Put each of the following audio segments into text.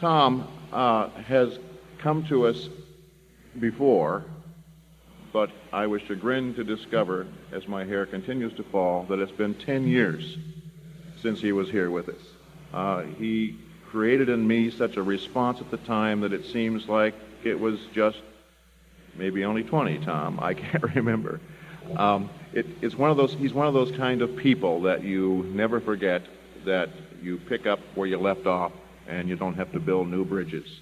Tom has come to us before, but I was chagrined to discover, as my hair continues to fall, that it's been 10 years since he was here with us. He created in me such a response at the time that it seems like it was just maybe only 20, Tom. I can't remember. He's one of those kind of people that you never forget, that you pick up where you left off and you don't have to build new bridges.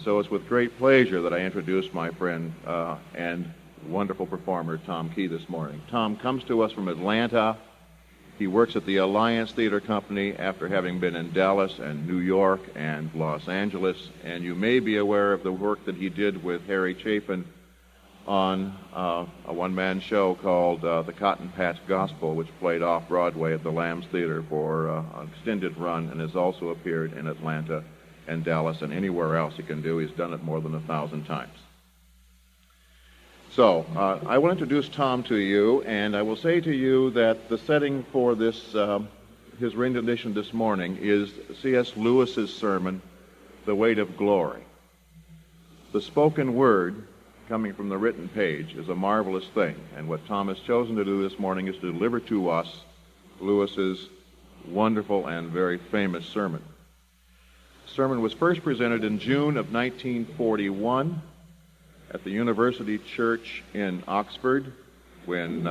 So it's with great pleasure that I introduce my friend and wonderful performer, Tom Key, this morning. Tom comes to us from Atlanta. He works at the Alliance Theater Company after having been in Dallas and New York and Los Angeles, and you may be aware of the work that he did with Harry Chapin on a one-man show called The Cotton Patch Gospel, which played off-Broadway at the Lambs Theater for an extended run and has also appeared in Atlanta and Dallas and anywhere else he can do. He's done it more than 1,000 times. So, I will introduce Tom to you, and I will say to you that the setting for this, his rendition this morning is C.S. Lewis's sermon, The Weight of Glory. The spoken word coming from the written page is a marvelous thing, and what Tom has chosen to do this morning is to deliver to us Lewis's wonderful and very famous sermon. The sermon was first presented in June of 1941 at the University Church in Oxford when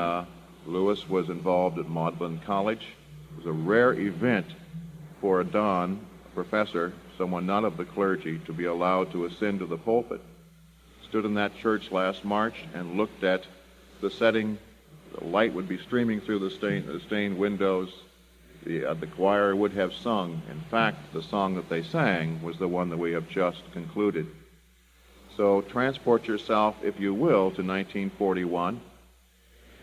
Lewis was involved at Magdalen College. It was a rare event for a Don, a professor, someone not of the clergy, to be allowed to ascend to the pulpit. Stood in that church last March and looked at the setting. The light would be streaming through the stained windows. The choir would have sung. In fact, the song that they sang was the one that we have just concluded. So transport yourself, if you will, to 1941.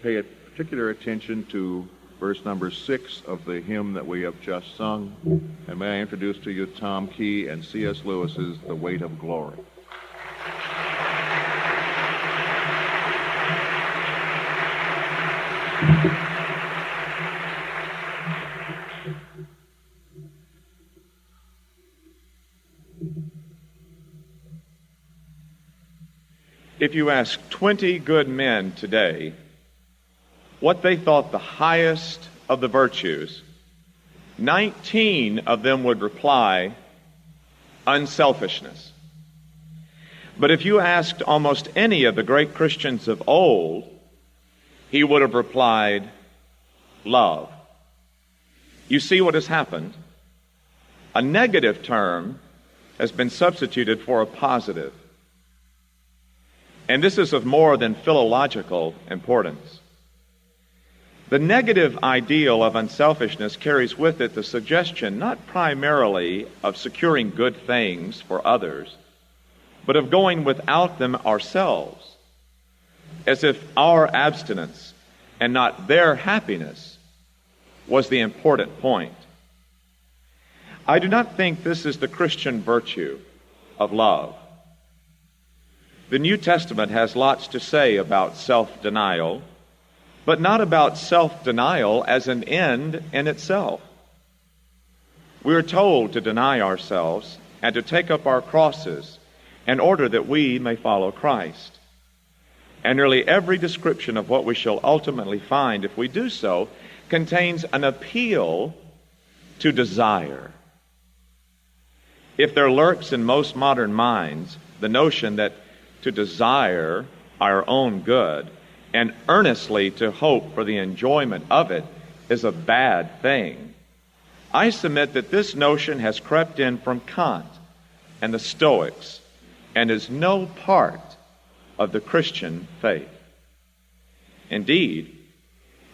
Pay particular attention to verse number 6 of the hymn that we have just sung. And may I introduce to you Tom Key and C.S. Lewis's The Weight of Glory. If you ask 20 good men today what they thought the highest of the virtues, 19 of them would reply, unselfishness. But if you asked almost any of the great Christians of old, he would have replied, love. You see what has happened? A negative term has been substituted for a positive. And this is of more than philological importance. The negative ideal of unselfishness carries with it the suggestion not primarily of securing good things for others, but of going without them ourselves, as if our abstinence and not their happiness was the important point. I do not think this is the Christian virtue of love. The New Testament has lots to say about self-denial, but not about self-denial as an end in itself. We are told to deny ourselves and to take up our crosses in order that we may follow Christ. And nearly every description of what we shall ultimately find if we do so contains an appeal to desire. If there lurks in most modern minds the notion that to desire our own good and earnestly to hope for the enjoyment of it is a bad thing, I submit that this notion has crept in from Kant and the Stoics and is no part of the Christian faith. Indeed,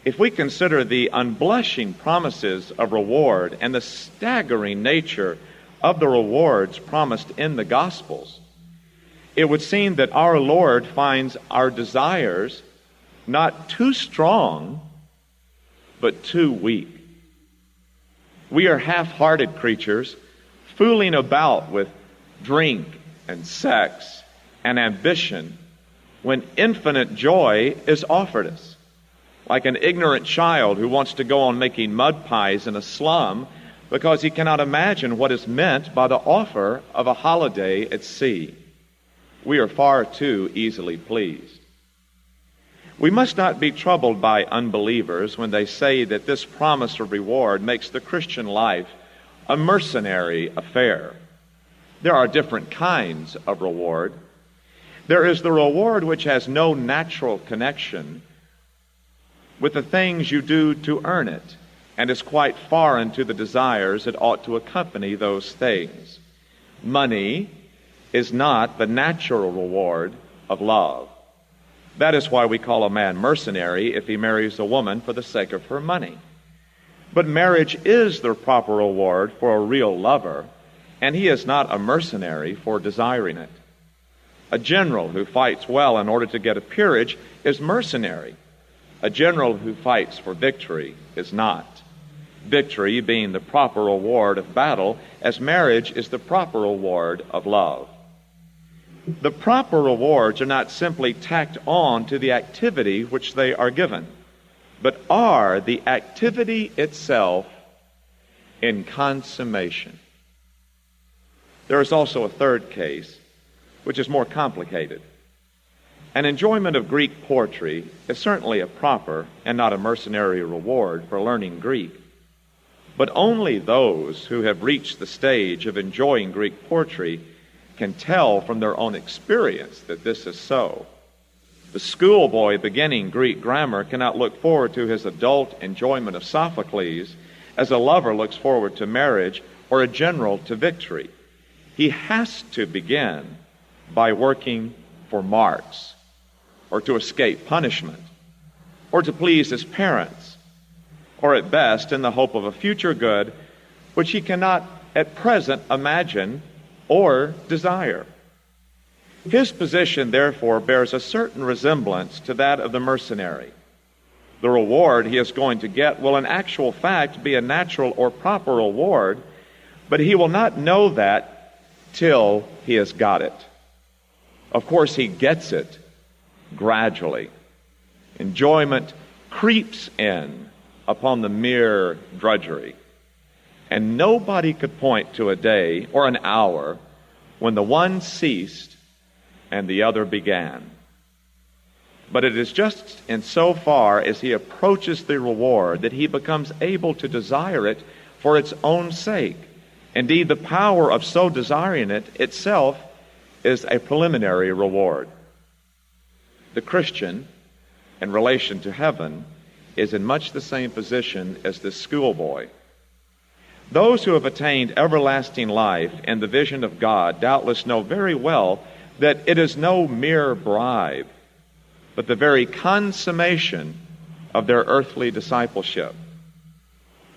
if we consider the unblushing promises of reward and the staggering nature of the rewards promised in the Gospels, it would seem that our Lord finds our desires not too strong, but too weak. We are half-hearted creatures, fooling about with drink and sex and ambition when infinite joy is offered us. Like an ignorant child who wants to go on making mud pies in a slum because he cannot imagine what is meant by the offer of a holiday at sea. We are far too easily pleased. We must not be troubled by unbelievers when they say that this promise of reward makes the Christian life a mercenary affair. There are different kinds of reward. There is the reward which has no natural connection with the things you do to earn it, and is quite foreign to the desires that ought to accompany those things. Money is not the natural reward of love. That is why we call a man mercenary if he marries a woman for the sake of her money. But marriage is the proper reward for a real lover, and he is not a mercenary for desiring it. A general who fights well in order to get a peerage is mercenary. A general who fights for victory is not. Victory being the proper reward of battle, as marriage is the proper reward of love. The proper rewards are not simply tacked on to the activity which they are given, but are the activity itself in consummation. There is also a third case, which is more complicated. An enjoyment of Greek poetry is certainly a proper and not a mercenary reward for learning Greek. But only those who have reached the stage of enjoying Greek poetry can tell from their own experience that this is so. The schoolboy beginning Greek grammar cannot look forward to his adult enjoyment of Sophocles as a lover looks forward to marriage or a general to victory. He has to begin by working for marks, or to escape punishment, or to please his parents, or at best in the hope of a future good which he cannot at present imagine or desire. His position, therefore, bears a certain resemblance to that of the mercenary. The reward he is going to get will in actual fact be a natural or proper reward, but he will not know that till he has got it. Of course, he gets it gradually. Enjoyment creeps in upon the mere drudgery. And nobody could point to a day or an hour when the one ceased and the other began. But it is just in so far as he approaches the reward that he becomes able to desire it for its own sake. Indeed, the power of so desiring it itself is a preliminary reward. The Christian, in relation to heaven, is in much the same position as this schoolboy. Those who have attained everlasting life and the vision of God doubtless know very well that it is no mere bribe, but the very consummation of their earthly discipleship.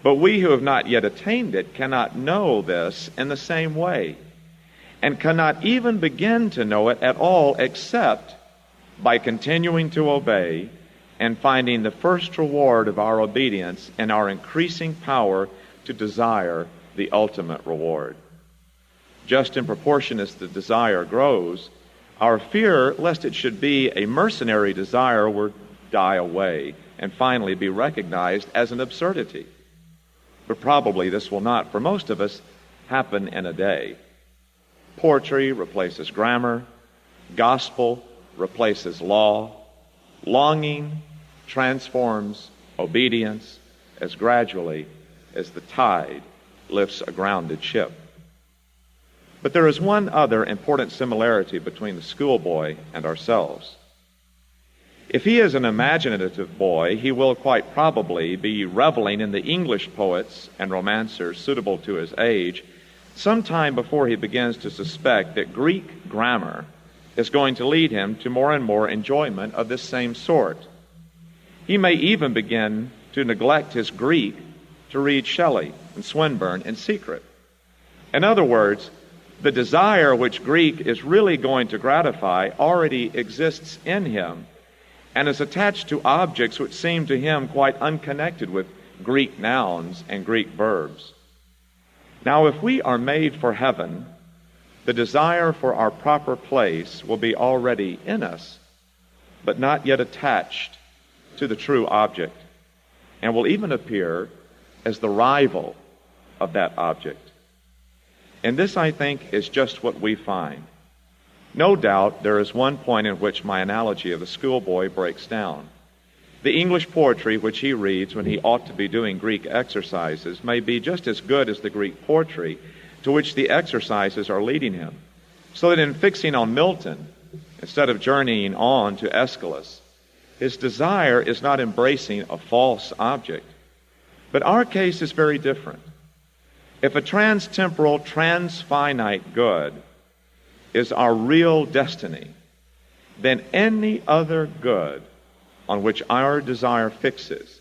But we who have not yet attained it cannot know this in the same way, and cannot even begin to know it at all except by continuing to obey and finding the first reward of our obedience in our increasing power to desire the ultimate reward. Just in proportion as the desire grows, our fear lest it should be a mercenary desire will die away and finally be recognized as an absurdity. But probably this will not, for most of us, happen in a day. Poetry replaces grammar. Gospel replaces law. Longing transforms obedience as gradually as the tide lifts a grounded ship. But there is one other important similarity between the schoolboy and ourselves. If he is an imaginative boy, he will quite probably be reveling in the English poets and romancers suitable to his age sometime before he begins to suspect that Greek grammar is going to lead him to more and more enjoyment of this same sort. He may even begin to neglect his Greek to read Shelley and Swinburne in secret. In other words, the desire which Greek is really going to gratify already exists in him and is attached to objects which seem to him quite unconnected with Greek nouns and Greek verbs. Now, if we are made for heaven, the desire for our proper place will be already in us, but not yet attached to the true object, and will even appear as the rival of that object. And this, I think, is just what we find. No doubt there is one point in which my analogy of the schoolboy breaks down. The English poetry which he reads when he ought to be doing Greek exercises may be just as good as the Greek poetry to which the exercises are leading him, so that in fixing on Milton, instead of journeying on to Aeschylus, his desire is not embracing a false object. But our case is very different. If a trans-temporal, trans-finite good is our real destiny, then any other good on which our desire fixes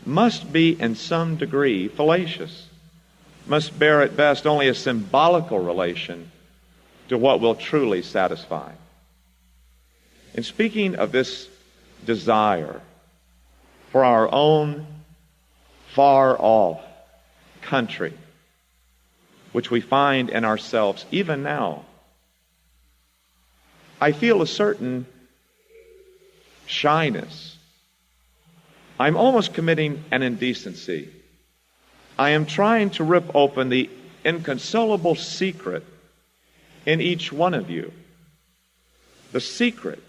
must be in some degree fallacious, must bear at best only a symbolical relation to what will truly satisfy. In speaking of this desire for our own far-off country, which we find in ourselves even now, I feel a certain shyness. I'm almost committing an indecency. I am trying to rip open the inconsolable secret in each one of you. The secret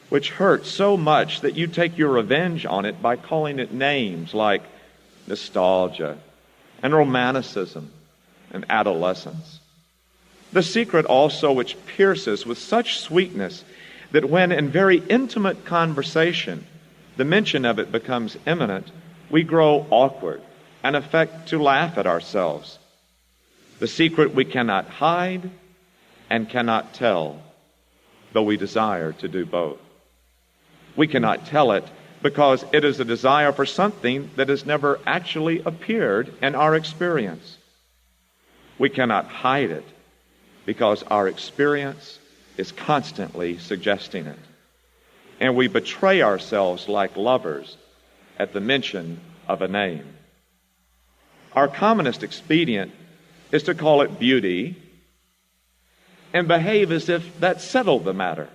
which hurts so much that you take your revenge on it by calling it names like nostalgia and romanticism and adolescence. The secret also which pierces with such sweetness that when in very intimate conversation the mention of it becomes imminent, we grow awkward and affect to laugh at ourselves. The secret we cannot hide and cannot tell, though we desire to do both. We cannot tell it because it is a desire for something that has never actually appeared in our experience. We cannot hide it because our experience is constantly suggesting it. And we betray ourselves like lovers at the mention of a name. Our commonest expedient is to call it beauty and behave as if that settled the matter.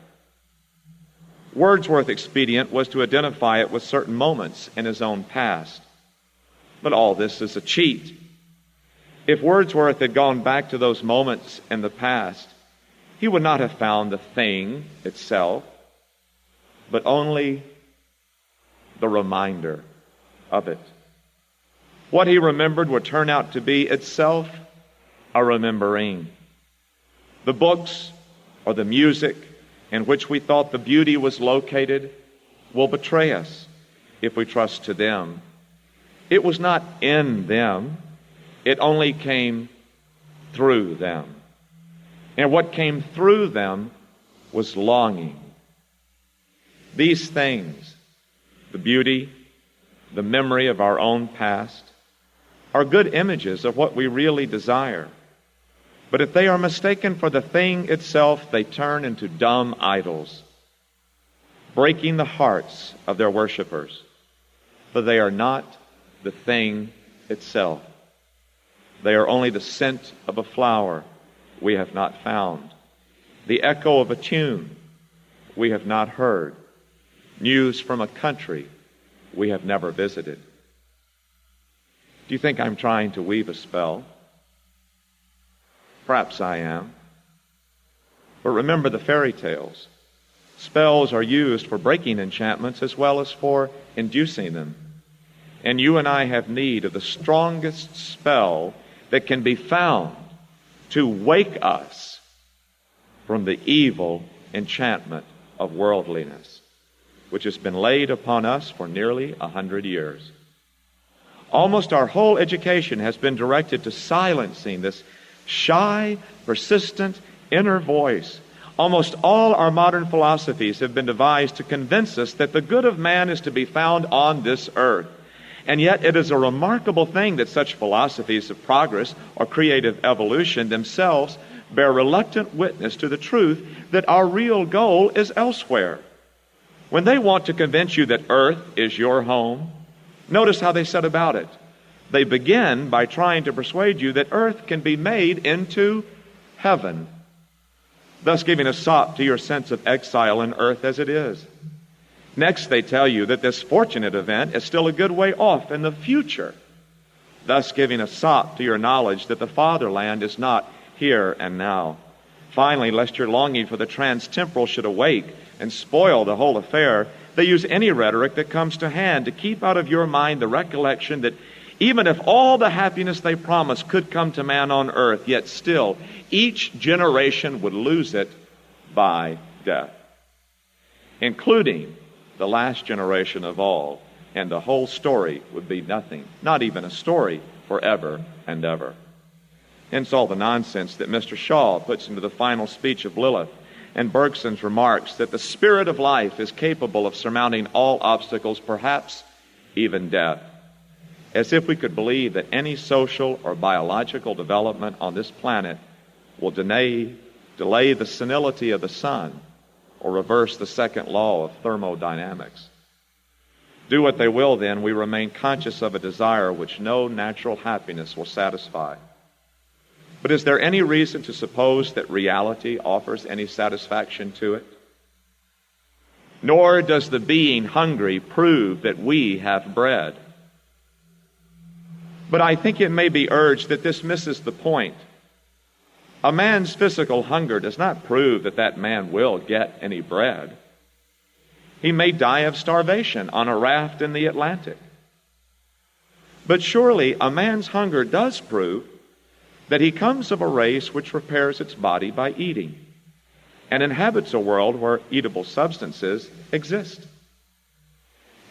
Wordsworth's expedient was to identify it with certain moments in his own past. But all this is a cheat. If Wordsworth had gone back to those moments in the past, he would not have found the thing itself, but only the reminder of it. What he remembered would turn out to be itself a remembering. The books or the music in which we thought the beauty was located will betray us if we trust to them. It was not in them. It only came through them. And what came through them was longing. These things, the beauty, the memory of our own past, are good images of what we really desire. But if they are mistaken for the thing itself, they turn into dumb idols, breaking the hearts of their worshipers. For they are not the thing itself. They are only the scent of a flower we have not found, the echo of a tune we have not heard, news from a country we have never visited. Do you think I'm trying to weave a spell? Perhaps I am. But remember the fairy tales. Spells are used for breaking enchantments as well as for inducing them. And you and I have need of the strongest spell that can be found to wake us from the evil enchantment of worldliness, which has been laid upon us for nearly 100 years. Almost our whole education has been directed to silencing this shy, persistent inner voice. Almost all our modern philosophies have been devised to convince us that the good of man is to be found on this earth. And yet it is a remarkable thing that such philosophies of progress or creative evolution themselves bear reluctant witness to the truth that our real goal is elsewhere. When they want to convince you that earth is your home, notice how they set about it. They begin by trying to persuade you that earth can be made into heaven, thus giving a sop to your sense of exile in earth as it is. Next, they tell you that this fortunate event is still a good way off in the future, thus giving a sop to your knowledge that the fatherland is not here and now. Finally, lest your longing for the trans-temporal should awake and spoil the whole affair, they use any rhetoric that comes to hand to keep out of your mind the recollection that even if all the happiness they promise could come to man on earth, yet still each generation would lose it by death, including the last generation of all, and the whole story would be nothing, not even a story, forever and ever. Hence all the nonsense that Mr. Shaw puts into the final speech of Lilith, and Bergson's remarks that the spirit of life is capable of surmounting all obstacles, perhaps even death. As if we could believe that any social or biological development on this planet will delay the senility of the sun or reverse the second law of thermodynamics. Do what they will, then, we remain conscious of a desire which no natural happiness will satisfy. But is there any reason to suppose that reality offers any satisfaction to it? Nor does the being hungry prove that we have bread. But I think it may be urged that this misses the point. A man's physical hunger does not prove that that man will get any bread. He may die of starvation on a raft in the Atlantic. But surely a man's hunger does prove that he comes of a race which repairs its body by eating and inhabits a world where eatable substances exist.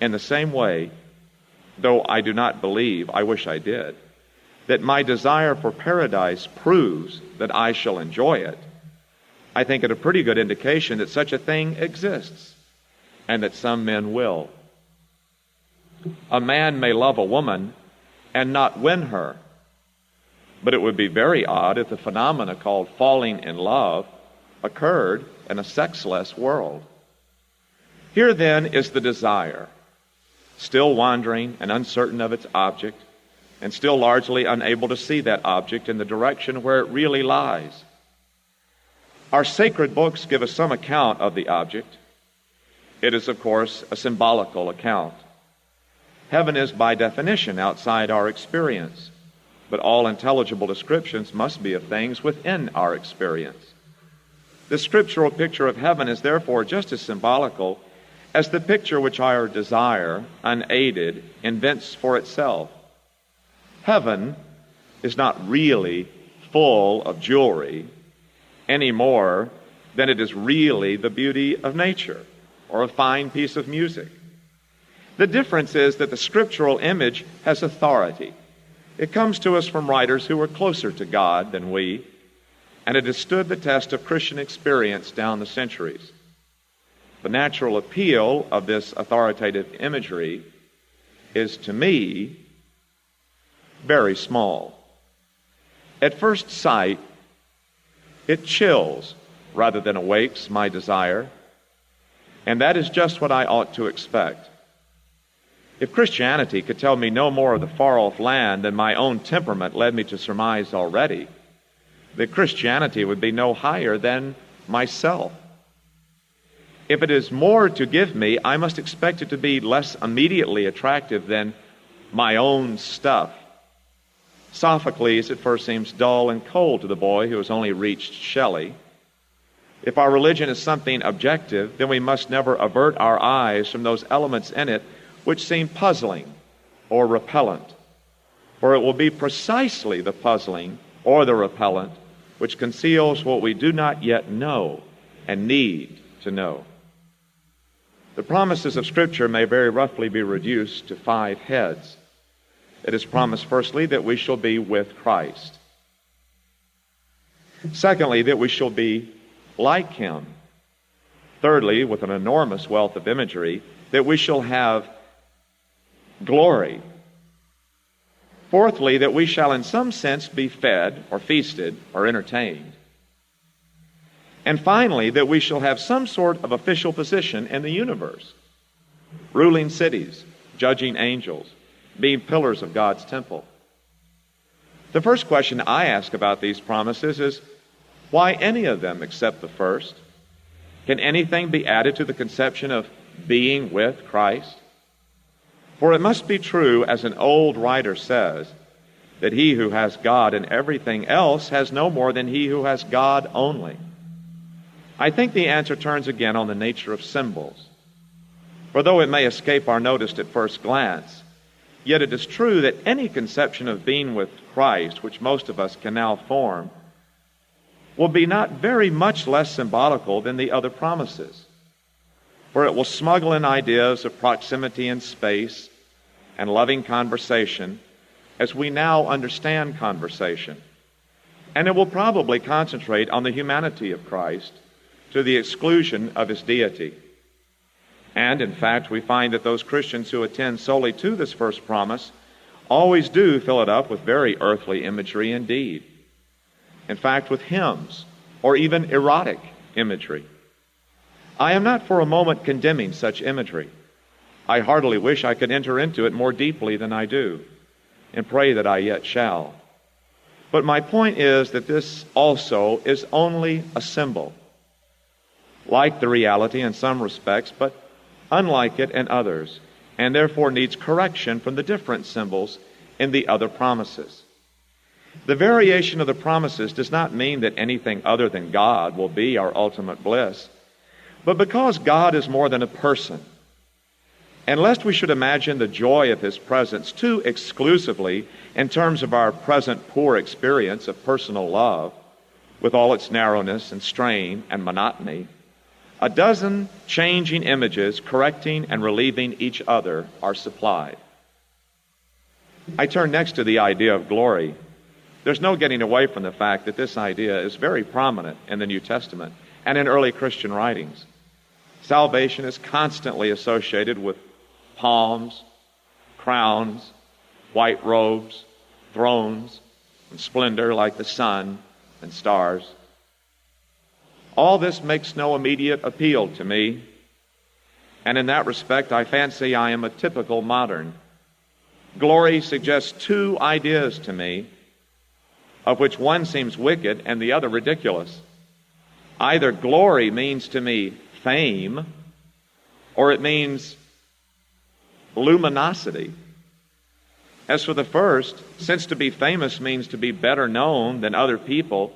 In the same way, though I do not believe, I wish I did, that my desire for paradise proves that I shall enjoy it, I think it a pretty good indication that such a thing exists and that some men will. A man may love a woman and not win her, but it would be very odd if the phenomena called falling in love occurred in a sexless world. Here then is the desire, still wandering and uncertain of its object, and still largely unable to see that object in the direction where it really lies. Our sacred books give us some account of the object. It is, of course, a symbolical account. Heaven is by definition outside our experience, but all intelligible descriptions must be of things within our experience. The scriptural picture of heaven is therefore just as symbolical as the picture which our desire, unaided, invents for itself. Heaven is not really full of jewelry any more than it is really the beauty of nature or a fine piece of music. The difference is that the scriptural image has authority. It comes to us from writers who were closer to God than we, and it has stood the test of Christian experience down the centuries. The natural appeal of this authoritative imagery is, to me, very small. At first sight, it chills rather than awakes my desire, and that is just what I ought to expect. If Christianity could tell me no more of the far-off land than my own temperament led me to surmise already, then Christianity would be no higher than myself. If it is more to give me, I must expect it to be less immediately attractive than my own stuff. Sophocles at first seems dull and cold to the boy who has only reached Shelley. If our religion is something objective, then we must never avert our eyes from those elements in it which seem puzzling or repellent, for it will be precisely the puzzling or the repellent which conceals what we do not yet know and need to know. The promises of Scripture may very roughly be reduced to 5 heads. It is promised, firstly, that we shall be with Christ. Secondly, that we shall be like Him. Thirdly, with an enormous wealth of imagery, that we shall have glory. Fourthly, that we shall in some sense be fed or feasted or entertained. And finally, that we shall have some sort of official position in the universe, ruling cities, judging angels, being pillars of God's temple. The first question I ask about these promises is, why any of them except the first? Can anything be added to the conception of being with Christ? For it must be true, as an old writer says, that he who has God and everything else has no more than he who has God only? I think the answer turns again on the nature of symbols. For though it may escape our notice at first glance, yet it is true that any conception of being with Christ, which most of us can now form, will be not very much less symbolical than the other promises. For it will smuggle in ideas of proximity in space and loving conversation as we now understand conversation. And it will probably concentrate on the humanity of Christ to the exclusion of his deity. And in fact, we find that those Christians who attend solely to this first promise always do fill it up with very earthly imagery indeed. In fact, with hymns or even erotic imagery. I am not for a moment condemning such imagery. I heartily wish I could enter into it more deeply than I do, and pray that I yet shall. But my point is that this also is only a symbol, like the reality in some respects, but unlike it in others, and therefore needs correction from the different symbols in the other promises. The variation of the promises does not mean that anything other than God will be our ultimate bliss, but because God is more than a person, and lest we should imagine the joy of his presence too exclusively in terms of our present poor experience of personal love, with all its narrowness and strain and monotony, a dozen changing images correcting and relieving each other are supplied. I turn next to the idea of glory. There's no getting away from the fact that this idea is very prominent in the New Testament and in early Christian writings. Salvation is constantly associated with palms, crowns, white robes, thrones, and splendor like the sun and stars. All this makes no immediate appeal to me, and in that respect I fancy I am a typical modern. Glory suggests two ideas to me, of which one seems wicked and the other ridiculous. Either glory means to me fame, or it means luminosity. As for the first, since to be famous means to be better known than other people,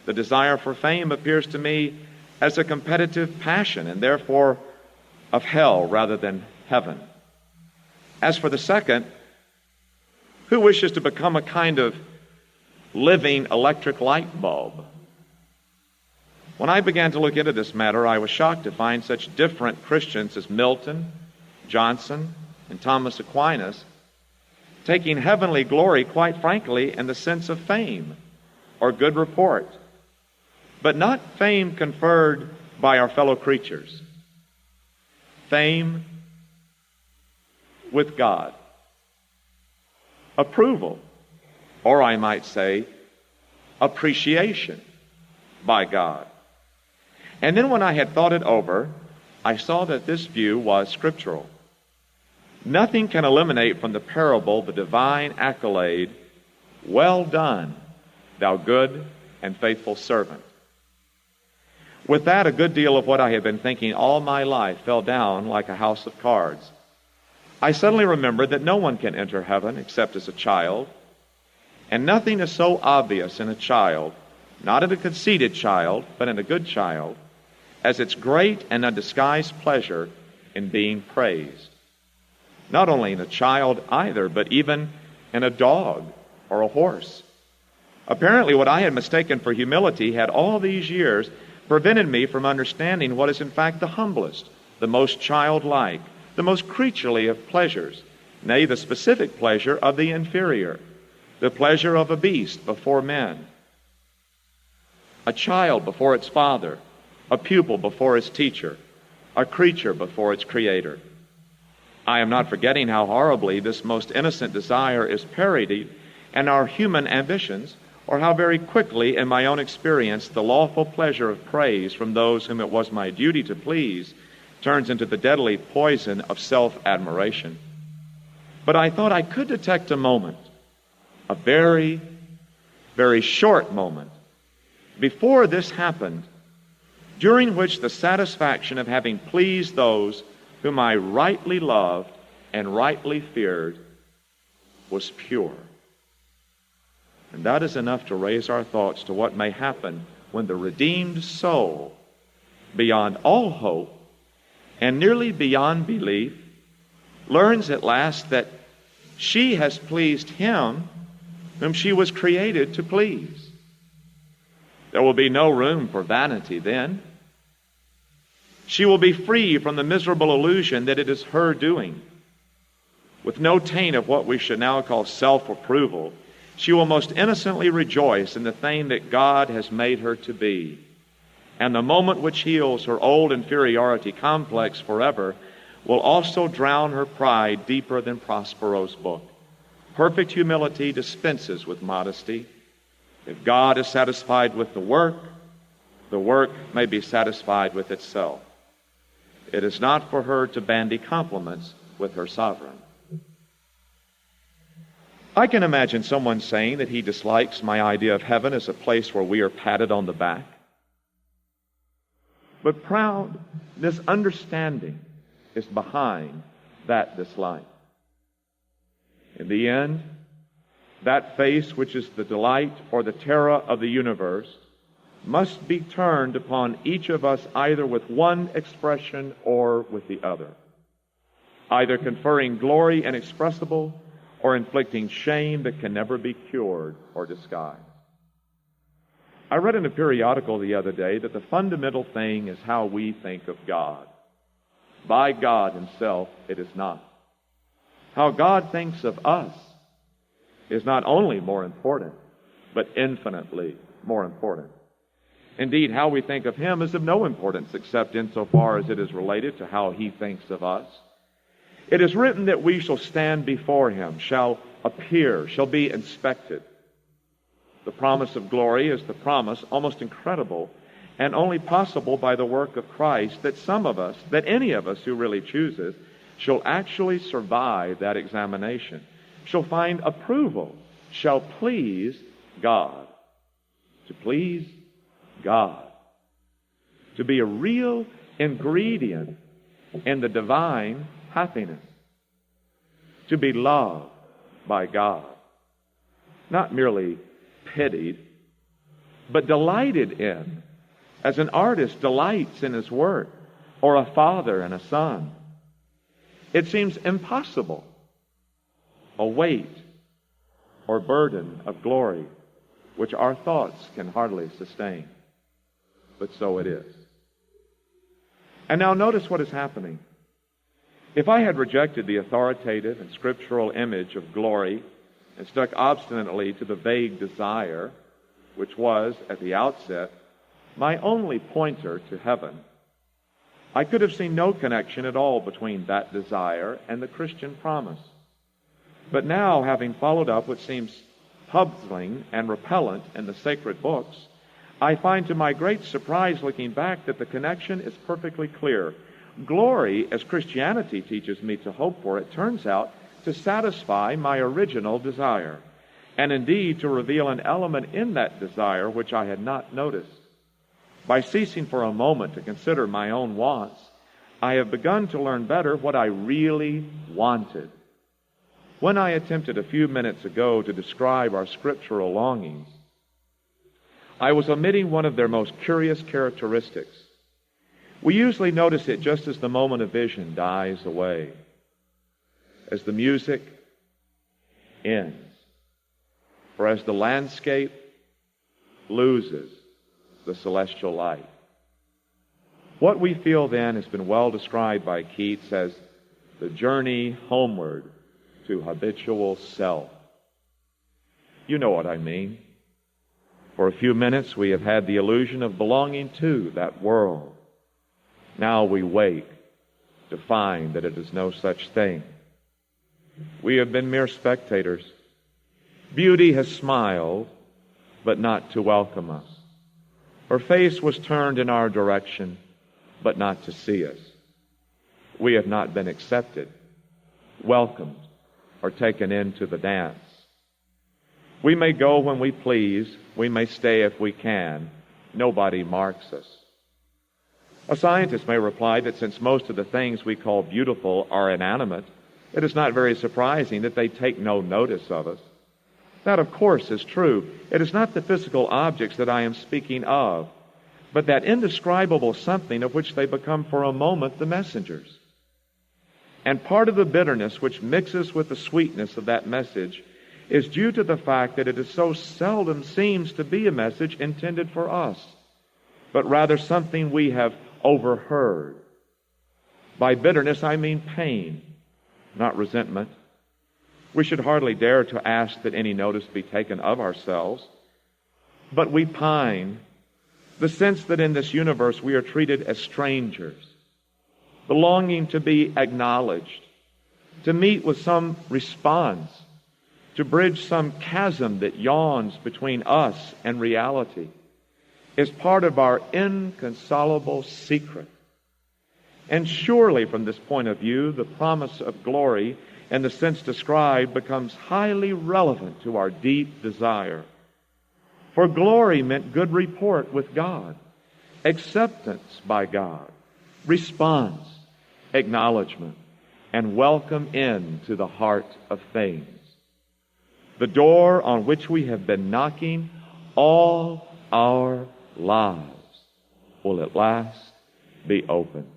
the desire for fame appears to me as a competitive passion and therefore of hell rather than heaven. As for the second, who wishes to become a kind of living electric light bulb? When I began to look into this matter, I was shocked to find such different Christians as Milton, Johnson, and Thomas Aquinas taking heavenly glory, quite frankly, in the sense of fame or good report, but not fame conferred by our fellow creatures. Fame with God. Approval, or I might say, appreciation by God. And then when I had thought it over, I saw that this view was scriptural. Nothing can eliminate from the parable the divine accolade, "Well done, thou good and faithful servant." With that, a good deal of what I had been thinking all my life fell down like a house of cards. I suddenly remembered that no one can enter heaven except as a child, and nothing is so obvious in a child, not in a conceited child, but in a good child, as its great and undisguised pleasure in being praised. Not only in a child either, but even in a dog or a horse. Apparently what I had mistaken for humility had all these years prevented me from understanding what is in fact the humblest, the most childlike, the most creaturely of pleasures, nay, the specific pleasure of the inferior, the pleasure of a beast before men, a child before its father, a pupil before its teacher, a creature before its creator. I am not forgetting how horribly this most innocent desire is parodied in our human ambitions, or how very quickly, in my own experience, the lawful pleasure of praise from those whom it was my duty to please turns into the deadly poison of self-admiration. But I thought I could detect a moment, a very, very short moment, before this happened, during which the satisfaction of having pleased those whom I rightly loved and rightly feared was pure. And that is enough to raise our thoughts to what may happen when the redeemed soul, beyond all hope and nearly beyond belief, learns at last that she has pleased him whom she was created to please. There will be no room for vanity then. She will be free from the miserable illusion that it is her doing. With no taint of what we should now call self-approval, she will most innocently rejoice in the thing that God has made her to be. And the moment which heals her old inferiority complex forever will also drown her pride deeper than Prospero's book. Perfect humility dispenses with modesty. If God is satisfied with the work may be satisfied with itself. It is not for her to bandy compliments with her sovereign. I can imagine someone saying that he dislikes my idea of heaven as a place where we are patted on the back. But proud, this understanding is behind that dislike. In the end, that face which is the delight or the terror of the universe must be turned upon each of us either with one expression or with the other, either conferring glory inexpressible or inflicting shame that can never be cured or disguised. I read in a periodical the other day that the fundamental thing is how we think of God. By God himself, it is not. How God thinks of us is not only more important, but infinitely more important. Indeed, how we think of him is of no importance except insofar as it is related to how he thinks of us. It is written that we shall stand before him, shall appear, shall be inspected. The promise of glory is the promise, almost incredible, and only possible by the work of Christ, that some of us, that any of us who really chooses, shall actually survive that examination, shall find approval, shall please God. To please God. To be a real ingredient in the divine happiness. To be loved by God. Not merely pitied, but delighted in, as an artist delights in his work, or a father and a son. It seems impossible, a weight or burden of glory which our thoughts can hardly sustain. But so it is. And now notice what is happening. If I had rejected the authoritative and scriptural image of glory and stuck obstinately to the vague desire, which was, at the outset, my only pointer to heaven, I could have seen no connection at all between that desire and the Christian promise. But now, having followed up what seems puzzling and repellent in the sacred books, I find to my great surprise looking back that the connection is perfectly clear. Glory, as Christianity teaches me to hope for, it turns out to satisfy my original desire, and indeed to reveal an element in that desire which I had not noticed. By ceasing for a moment to consider my own wants, I have begun to learn better what I really wanted. When I attempted a few minutes ago to describe our scriptural longings, I was omitting one of their most curious characteristics. We usually notice it just as the moment of vision dies away, as the music ends, or as the landscape loses the celestial light. What we feel then has been well described by Keats as the journey homeward to habitual self. You know what I mean. For a few minutes we have had the illusion of belonging to that world. Now we wake to find that it is no such thing. We have been mere spectators. Beauty has smiled, but not to welcome us. Her face was turned in our direction, but not to see us. We have not been accepted, welcomed, or taken into the dance. We may go when we please. We may stay if we can. Nobody marks us. A scientist may reply that since most of the things we call beautiful are inanimate, it is not very surprising that they take no notice of us. That, of course, is true. It is not the physical objects that I am speaking of, but that indescribable something of which they become for a moment the messengers. And part of the bitterness which mixes with the sweetness of that message is due to the fact that it is so seldom seems to be a message intended for us, but rather something we have overheard. By bitterness, I mean pain, not resentment. We should hardly dare to ask that any notice be taken of ourselves, but we pine the sense that in this universe we are treated as strangers, the longing to be acknowledged, to meet with some response, to bridge some chasm that yawns between us and reality, is part of our inconsolable secret. And surely from this point of view, the promise of glory in the sense described becomes highly relevant to our deep desire. For glory meant good report with God, acceptance by God, response, acknowledgement, and welcome into the heart of things. The door on which we have been knocking all our lives will at last be opened.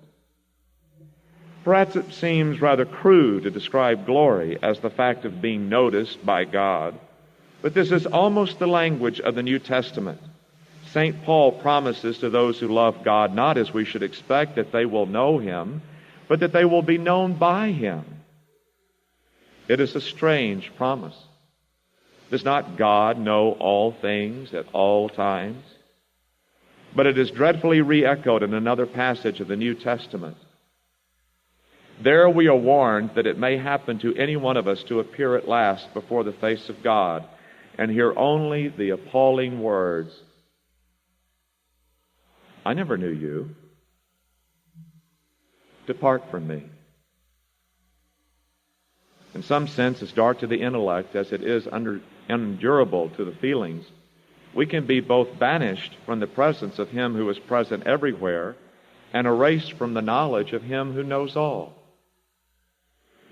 Perhaps it seems rather crude to describe glory as the fact of being noticed by God, but this is almost the language of the New Testament. St. Paul promises to those who love God, not as we should expect that they will know Him, but that they will be known by Him. It is a strange promise. Does not God know all things at all times? But it is dreadfully re-echoed in another passage of the New Testament. There we are warned that it may happen to any one of us to appear at last before the face of God and hear only the appalling words, "I never knew you. Depart from me." In some sense, as dark to the intellect as it is unendurable to the feelings, we can be both banished from the presence of Him who is present everywhere and erased from the knowledge of Him who knows all.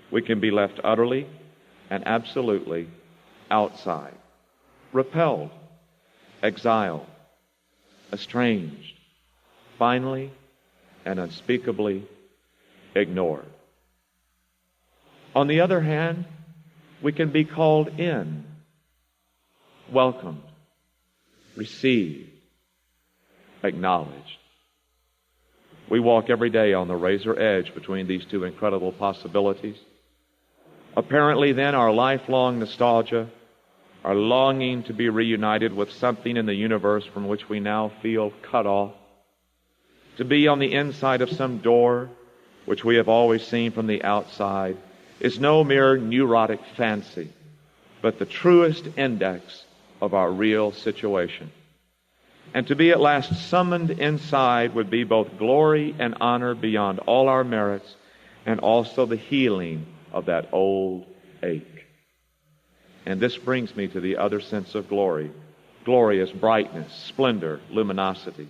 We can be left utterly and absolutely outside, repelled, exiled, estranged, finally and unspeakably ignored. On the other hand, we can be called in, welcomed, received, acknowledged. We walk every day on the razor edge between these two incredible possibilities. Apparently then our lifelong nostalgia, our longing to be reunited with something in the universe from which we now feel cut off, to be on the inside of some door which we have always seen from the outside, is no mere neurotic fancy, but the truest index of our real situation. And to be at last summoned inside would be both glory and honor beyond all our merits, and also the healing of that old ache. And this brings me to the other sense of glory. Glory is brightness, splendor, luminosity.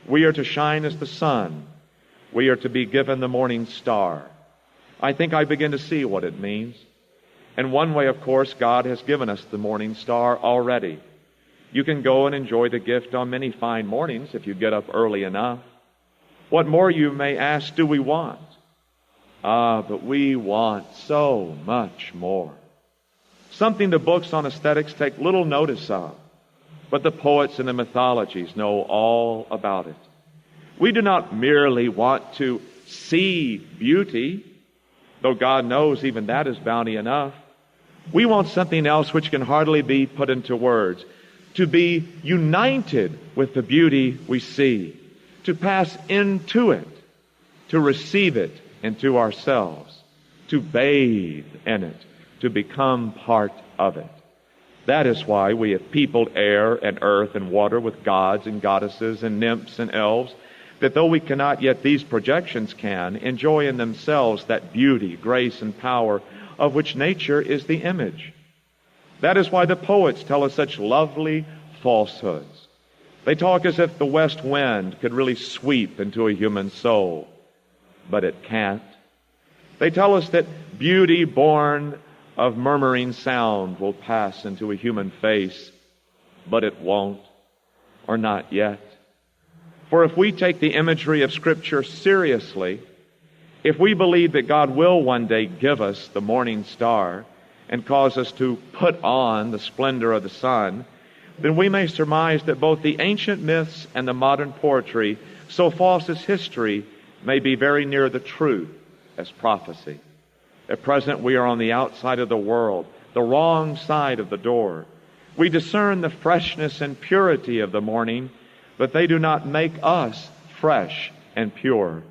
We are to shine as the sun. We are to be given the morning star. I think I begin to see what it means. In one way, of course, God has given us the morning star already. You can go and enjoy the gift on many fine mornings if you get up early enough. What more, you may ask, do we want? But we want so much more. Something the books on aesthetics take little notice of, but the poets and the mythologies know all about it. We do not merely want to see beauty, though God knows even that is bounty enough. We want something else which can hardly be put into words. To be united with the beauty we see, to pass into it, to receive it into ourselves, to bathe in it, to become part of it. That is why we have peopled air and earth and water with gods and goddesses and nymphs and elves, that though we cannot, yet these projections can, enjoy in themselves that beauty, grace, and power of which nature is the image. That is why the poets tell us such lovely falsehoods. They talk as if the west wind could really sweep into a human soul, but it can't. They tell us that beauty born of murmuring sound will pass into a human face, but it won't, or not yet. For if we take the imagery of Scripture seriously, if we believe that God will one day give us the morning star and cause us to put on the splendor of the sun, then we may surmise that both the ancient myths and the modern poetry, so false as history, may be very near the truth as prophecy. At present, we are on the outside of the world, the wrong side of the door. We discern the freshness and purity of the morning, but they do not make us fresh and pure.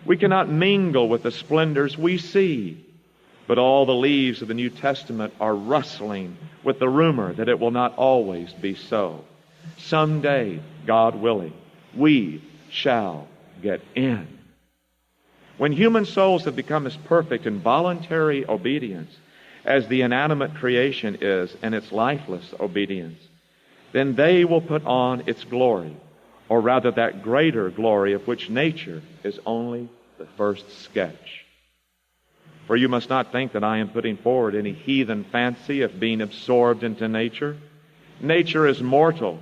We cannot mingle with the splendors we see, but all the leaves of the New Testament are rustling with the rumor that it will not always be so. Someday, God willing, we shall get in. When human souls have become as perfect in voluntary obedience as the inanimate creation is in its lifeless obedience, then they will put on its glory, or rather that greater glory of which nature is only the first sketch. For you must not think that I am putting forward any heathen fancy of being absorbed into nature. Nature is mortal.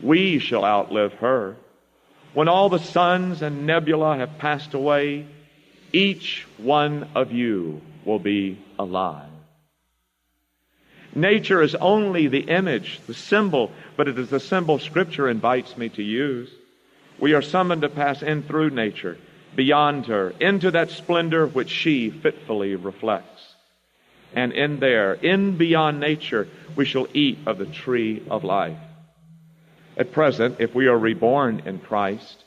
We shall outlive her. When all the suns and nebula have passed away, each one of you will be alive. Nature is only the image, the symbol, but it is the symbol Scripture invites me to use. We are summoned to pass in through nature, beyond her, into that splendor which she fitfully reflects. And in there, in beyond nature, we shall eat of the tree of life. At present, if we are reborn in Christ,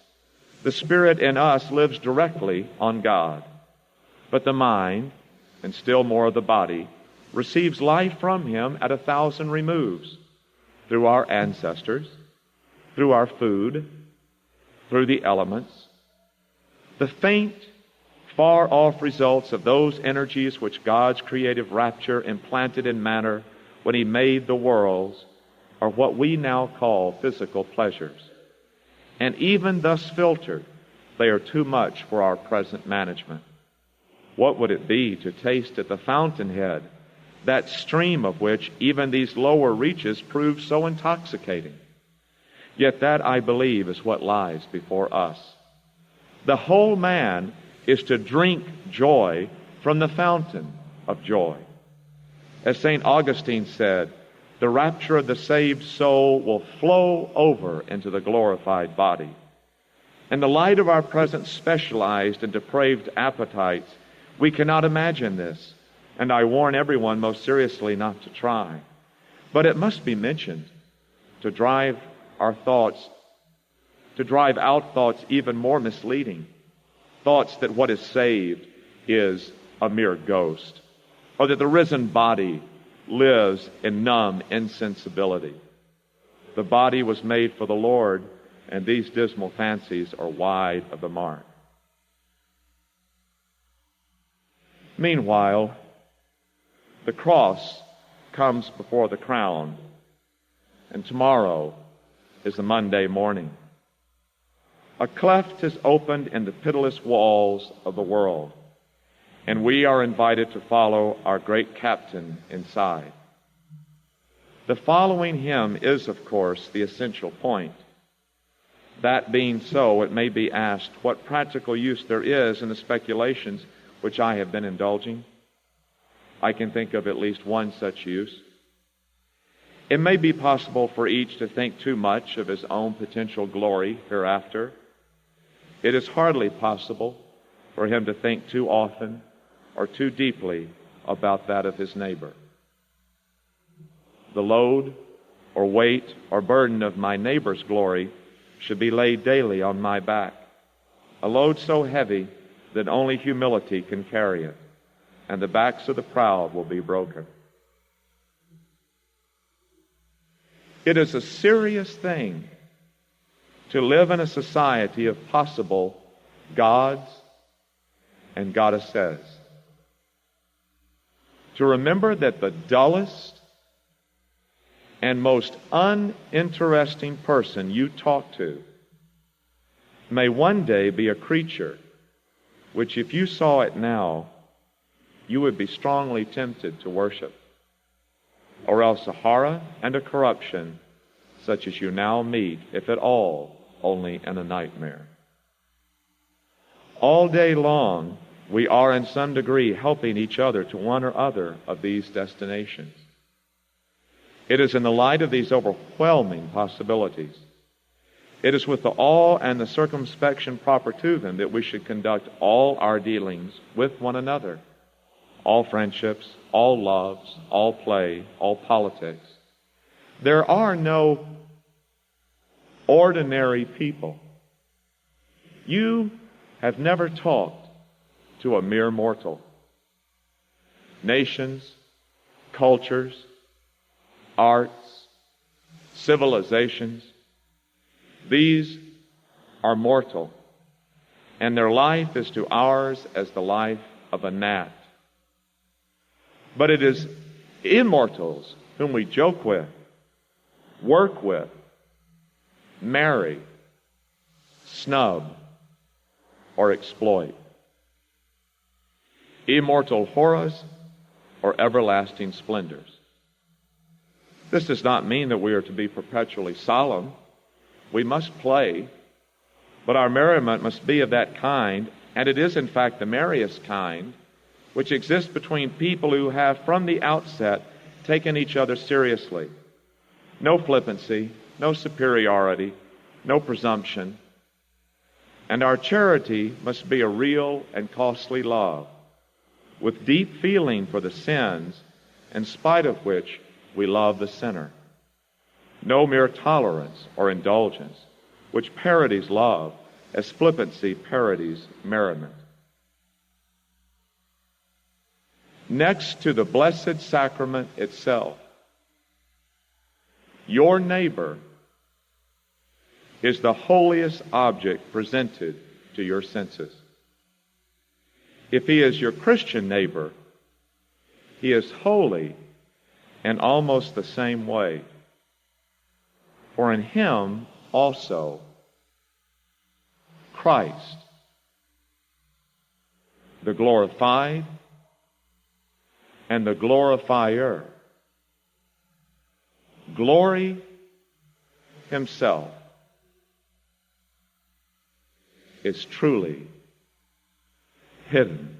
the Spirit in us lives directly on God. But the mind, and still more the body, receives life from Him at 1,000 removes, through our ancestors, through our food, through the elements. The faint, far-off results of those energies which God's creative rapture implanted in matter when He made the worlds are what we now call physical pleasures. And even thus filtered, they are too much for our present management. What would it be to taste at the fountainhead, that stream of which even these lower reaches prove so intoxicating? Yet that, I believe, is what lies before us. The whole man is to drink joy from the fountain of joy. As St. Augustine said, the rapture of the saved soul will flow over into the glorified body. In the light of our present specialized and depraved appetites, we cannot imagine this, and I warn everyone most seriously not to try. But it must be mentioned to drive out thoughts even more misleading, thoughts that what is saved is a mere ghost, or that the risen body lives in numb insensibility. The body was made for the Lord, and these dismal fancies are wide of the mark. Meanwhile, the cross comes before the crown, and tomorrow is the Monday morning. A cleft is opened in the pitiless walls of the world, and we are invited to follow our great captain inside. The following him is, of course, the essential point. That being so, it may be asked what practical use there is in the speculations which I have been indulging. I can think of at least one such use. It may be possible for each to think too much of his own potential glory hereafter. It is hardly possible for him to think too often or too deeply about that of his neighbor. The load or weight or burden of my neighbor's glory should be laid daily on my back, a load so heavy that only humility can carry it, and the backs of the proud will be broken. It is a serious thing to live in a society of possible gods and goddesses. To remember that the dullest and most uninteresting person you talk to may one day be a creature which, if you saw it now, you would be strongly tempted to worship, or else a horror and a corruption such as you now meet, if at all, only in a nightmare. All day long, we are in some degree helping each other to one or other of these destinations. It is in the light of these overwhelming possibilities, it is with the awe and the circumspection proper to them that we should conduct all our dealings with one another, all friendships, all loves, all play, all politics. There are no ordinary people. You have never talked to a mere mortal. Nations, cultures, arts, civilizations, these are mortal, and their life is to ours as the life of a gnat. But it is immortals whom we joke with, work with, marry, snub, or exploit. Immortal horrors or everlasting splendors. This does not mean that we are to be perpetually solemn. We must play, but our merriment must be of that kind, and it is in fact the merriest kind, which exists between people who have from the outset taken each other seriously. No flippancy, no superiority, no presumption. And our charity must be a real and costly love, with deep feeling for the sins, in spite of which we love the sinner. No mere tolerance or indulgence, which parodies love as flippancy parodies merriment. Next to the Blessed Sacrament itself, your neighbor is the holiest object presented to your senses. If he is your Christian neighbor, he is holy in almost the same way. For in him also Christ, the glorified and the glorifier, glory himself, is truly hidden.